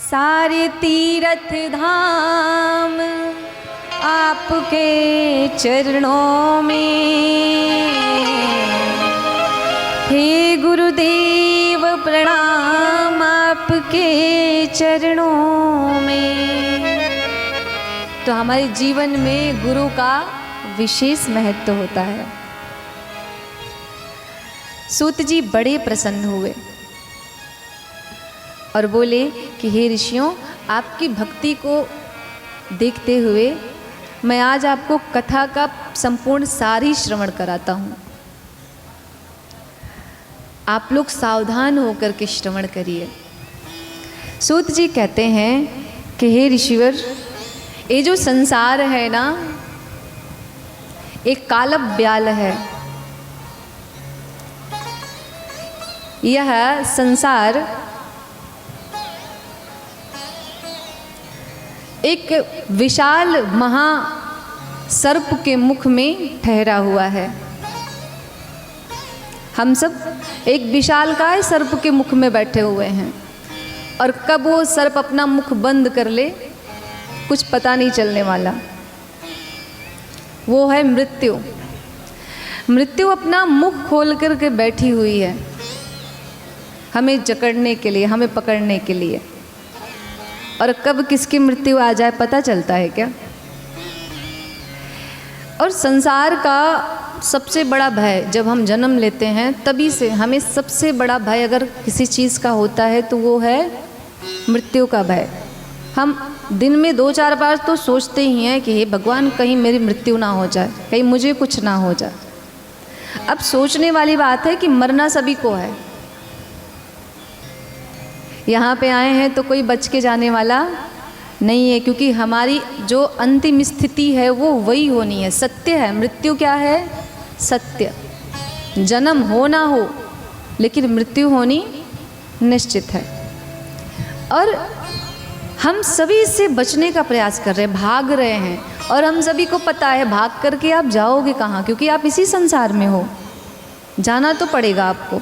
सारे तीर्थ धाम आपके चरणों में। हे गुरुदेव प्रणाम आपके चरणों में। तो हमारे जीवन में गुरु का विशेष महत्व होता है। सूत जी बड़े प्रसन्न हुए और बोले कि हे ऋषियों, आपकी भक्ति को देखते हुए मैं आज आपको कथा का संपूर्ण सार ही श्रवण कराता हूँ। आप लोग सावधान होकर के श्रवण करिए। सूत जी कहते हैं कि हे ऋषिवर, ये जो संसार है ना, एक कालब ब्याल है। यह संसार एक विशाल महा सर्प के मुख में ठहरा हुआ है। हम सब एक विशालकाय सर्प के मुख में बैठे हुए हैं और कब वो सर्प अपना मुख बंद कर ले कुछ पता नहीं चलने वाला। वो है मृत्यु। मृत्यु अपना मुख खोल करके बैठी हुई है हमें जकड़ने के लिए, हमें पकड़ने के लिए। और कब किसकी मृत्यु आ जाए पता चलता है क्या? और संसार का सबसे बड़ा भय, जब हम जन्म लेते हैं तभी से हमें सबसे बड़ा भय अगर किसी चीज़ का होता है तो वो है मृत्यु का भय। हम दिन में 2-4 बार तो सोचते ही हैं कि हे भगवान, कहीं मेरी मृत्यु ना हो जाए, कहीं मुझे कुछ ना हो जाए। अब सोचने वाली बात है कि मरना सभी को है। यहाँ पे आए हैं तो कोई बच के जाने वाला नहीं है, क्योंकि हमारी जो अंतिम स्थिति है वो वही होनी है। सत्य है, मृत्यु क्या है? सत्य। जन्म हो ना हो लेकिन मृत्यु होनी निश्चित है। और हम सभी इससे बचने का प्रयास कर रहे हैं, भाग रहे हैं। और हम सभी को पता है भाग करके आप जाओगे कहाँ, क्योंकि आप इसी संसार में हो, जाना तो पड़ेगा आपको।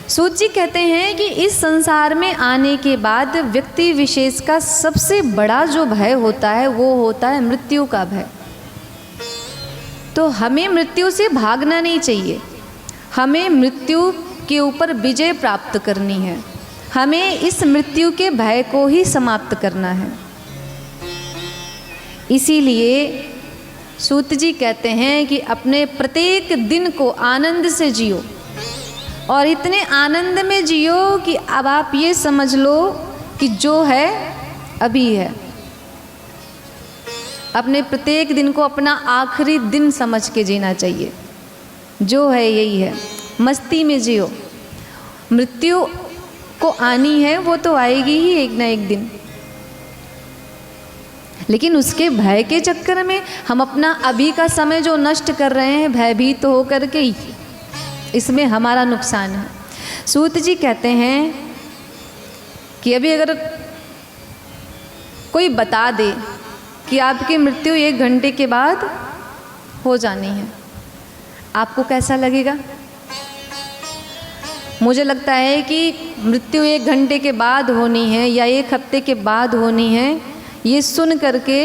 सूत जी कहते हैं कि इस संसार में आने के बाद व्यक्ति विशेष का सबसे बड़ा जो भय होता है वो होता है मृत्यु का भय। तो हमें मृत्यु से भागना नहीं चाहिए, हमें मृत्यु के ऊपर विजय प्राप्त करनी है। हमें इस मृत्यु के भय को ही समाप्त करना है। इसीलिए सूत जी कहते हैं कि अपने प्रत्येक दिन को आनंद से जियो, और इतने आनंद में जियो कि अब आप ये समझ लो कि जो है अभी है। अपने प्रत्येक दिन को अपना आखिरी दिन समझ के जीना चाहिए। जो है यही है, मस्ती में जियो। मृत्यु को आनी है, वो तो आएगी ही एक ना एक दिन, लेकिन उसके भय के चक्कर में हम अपना अभी का समय जो नष्ट कर रहे हैं भयभीत होकर के, इसमें हमारा नुकसान है। सूत जी कहते हैं कि अभी अगर कोई बता दे कि आपकी मृत्यु 1 घंटे के बाद हो जानी है, आपको कैसा लगेगा? मुझे लगता है कि मृत्यु 1 घंटे के बाद होनी है या 1 हफ्ते के बाद होनी है, ये सुन करके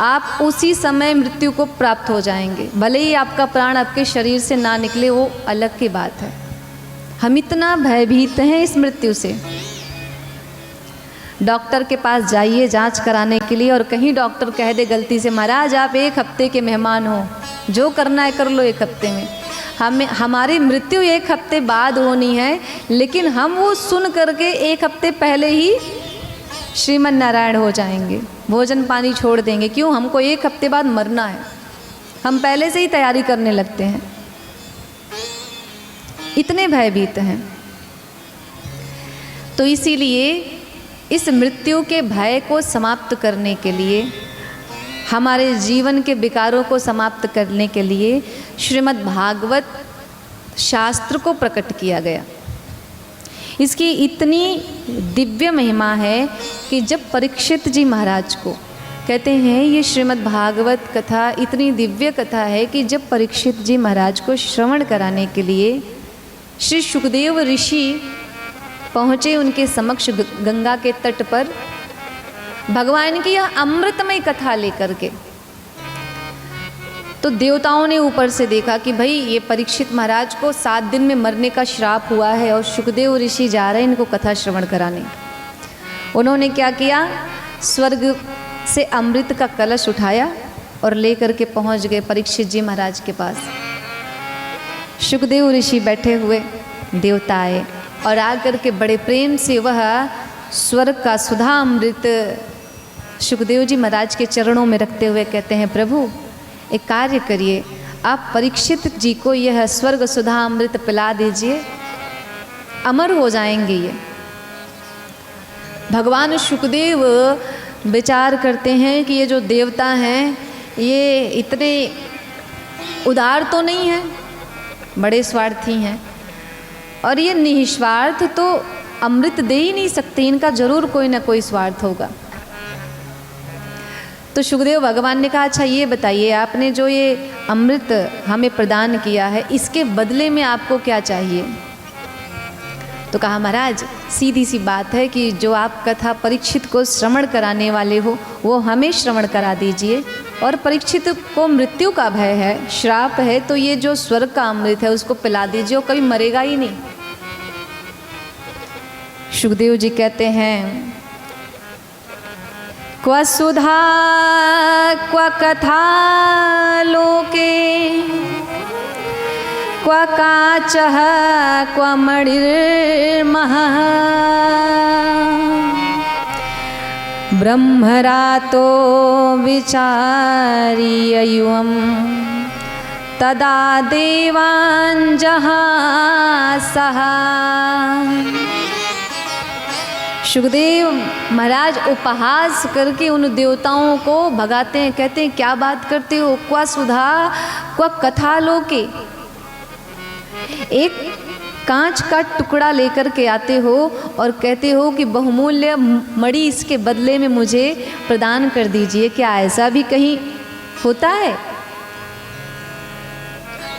आप उसी समय मृत्यु को प्राप्त हो जाएंगे। भले ही आपका प्राण आपके शरीर से ना निकले, वो अलग की बात है। हम इतना भयभीत हैं इस मृत्यु से। डॉक्टर के पास जाइए जांच कराने के लिए, और कहीं डॉक्टर कह दे गलती से, महाराज आप 1 हफ्ते के मेहमान हो, जो करना है कर लो 1 हफ्ते में। हमारी मृत्यु 1 हफ्ते बाद होनी है, लेकिन हम वो सुन करके 1 हफ्ते पहले ही श्रीमन नारायण हो जाएंगे, भोजन पानी छोड़ देंगे। क्यों? हमको 1 हफ्ते बाद मरना है, हम पहले से ही तैयारी करने लगते हैं, इतने भयभीत हैं। तो इसीलिए इस मृत्यु के भय को समाप्त करने के लिए, हमारे जीवन के विकारों को समाप्त करने के लिए श्रीमद् भागवत शास्त्र को प्रकट किया गया। इसकी इतनी दिव्य महिमा है कि जब परीक्षित जी महाराज को कहते हैं, ये श्रीमद् भागवत कथा इतनी दिव्य कथा है कि जब परीक्षित जी महाराज को श्रवण कराने के लिए श्री सुखदेव ऋषि पहुँचे उनके समक्ष गंगा के तट पर भगवान की यह अमृतमय कथा लेकर के। तो देवताओं ने ऊपर से देखा कि भाई ये परीक्षित महाराज को 7 दिन में मरने का श्राप हुआ है और सुखदेव ऋषि जा रहे हैं इनको कथा श्रवण कराने। उन्होंने क्या किया, स्वर्ग से अमृत का कलश उठाया और लेकर के पहुंच गए परीक्षित जी महाराज के पास। सुखदेव ऋषि बैठे हुए, देवता आए और आकर के बड़े प्रेम से वह स्वर्ग का सुधा अमृत सुखदेव जी महाराज के चरणों में रखते हुए कहते हैं, प्रभु एक कार्य करिए, आप परीक्षित जी को यह स्वर्ग सुधा अमृत पिला दीजिए, अमर हो जाएंगे ये। भगवान सुखदेव विचार करते हैं कि ये जो देवता हैं ये इतने उदार तो नहीं हैं, बड़े स्वार्थी हैं और ये निस्वार्थ तो अमृत दे ही नहीं सकते, इनका जरूर कोई ना कोई स्वार्थ होगा। तो सुखदेव भगवान ने कहा, अच्छा ये बताइए आपने जो ये अमृत हमें प्रदान किया है इसके बदले में आपको क्या चाहिए। तो कहा, महाराज सीधी सी बात है कि जो आप कथा परीक्षित को श्रवण कराने वाले हो वो हमें श्रवण करा दीजिए, और परीक्षित को मृत्यु का भय है, श्राप है, तो ये जो स्वर्ग का अमृत है उसको पिला दीजिए, वो कभी मरेगा ही नहीं। सुखदेव जी कहते हैं, क्व सुधा क्व कथा लोके क्व काचः क्व मणिर्महः ब्रह्मरातो विचार्ययुवं तदा देवान् जहासः। सुखदेव महाराज उपहास करके उन देवताओं को भगाते हैं, कहते हैं क्या बात करते हो, क्वा सुधा क्वा कथा लोके, एक कांच का टुकड़ा लेकर के आते हो और कहते हो कि बहुमूल्य मणि इसके बदले में मुझे प्रदान कर दीजिए, क्या ऐसा भी कहीं होता है।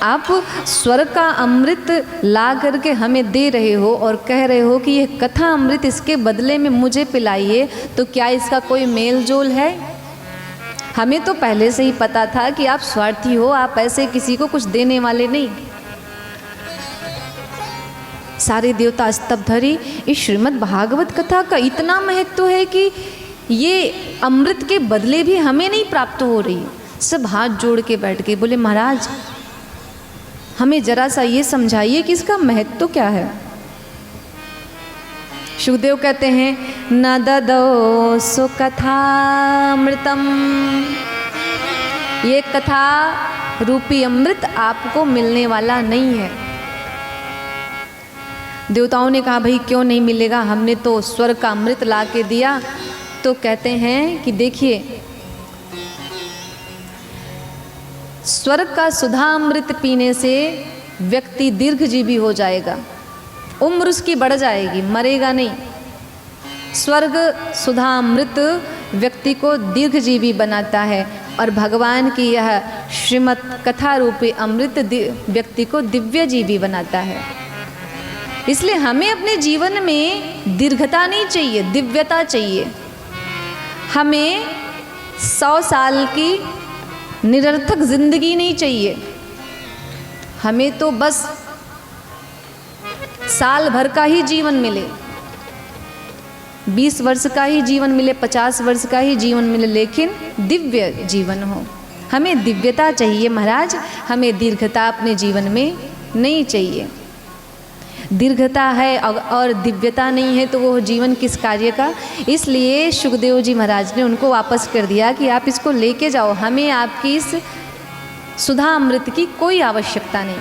आप स्वर्ग का अमृत ला करके हमें दे रहे हो और कह रहे हो कि यह कथा अमृत इसके बदले में मुझे पिलाइए, तो क्या इसका कोई मेल जोल है। हमें तो पहले से ही पता था कि आप स्वार्थी हो, आप ऐसे किसी को कुछ देने वाले नहीं। सारे देवता स्तब्ध, हरि इस श्रीमद् भागवत कथा का इतना महत्व है कि ये अमृत के बदले भी हमें नहीं प्राप्त हो रही। सब हाथ जोड़ के बैठ गए, बोले महाराज हमें जरा सा ये समझाइए कि इसका महत्व क्या है। सुखदेव कहते हैं, न ददौ सु कथामृतम, ये कथा रूपी अमृत आपको मिलने वाला नहीं है। देवताओं ने कहा, भाई क्यों नहीं मिलेगा, हमने तो स्वर्ग का अमृत ला के दिया। तो कहते हैं कि देखिए, स्वर्ग का सुधा अमृत पीने से व्यक्ति दीर्घजीवी हो जाएगा, उम्र उसकी बढ़ जाएगी, मरेगा नहीं। स्वर्ग सुधा अमृत व्यक्ति को दीर्घजीवी बनाता है और भगवान की यह श्रीमद् कथा रूपी अमृत व्यक्ति को दिव्य जीवी बनाता है। इसलिए हमें अपने जीवन में दीर्घता नहीं चाहिए, दिव्यता चाहिए। हमें 100 साल की निरर्थक जिंदगी नहीं चाहिए, हमें तो बस साल भर का ही जीवन मिले, 20 वर्ष का ही जीवन मिले, 50 वर्ष का ही जीवन मिले, लेकिन दिव्य जीवन हो। हमें दिव्यता चाहिए महाराज, हमें दीर्घता अपने जीवन में नहीं चाहिए। दीर्घता है और दिव्यता नहीं है तो वो जीवन किस कार्य का। इसलिए सुखदेव जी महाराज ने उनको वापस कर दिया कि आप इसको लेके जाओ, हमें आपकी इस सुधा अमृत की कोई आवश्यकता नहीं।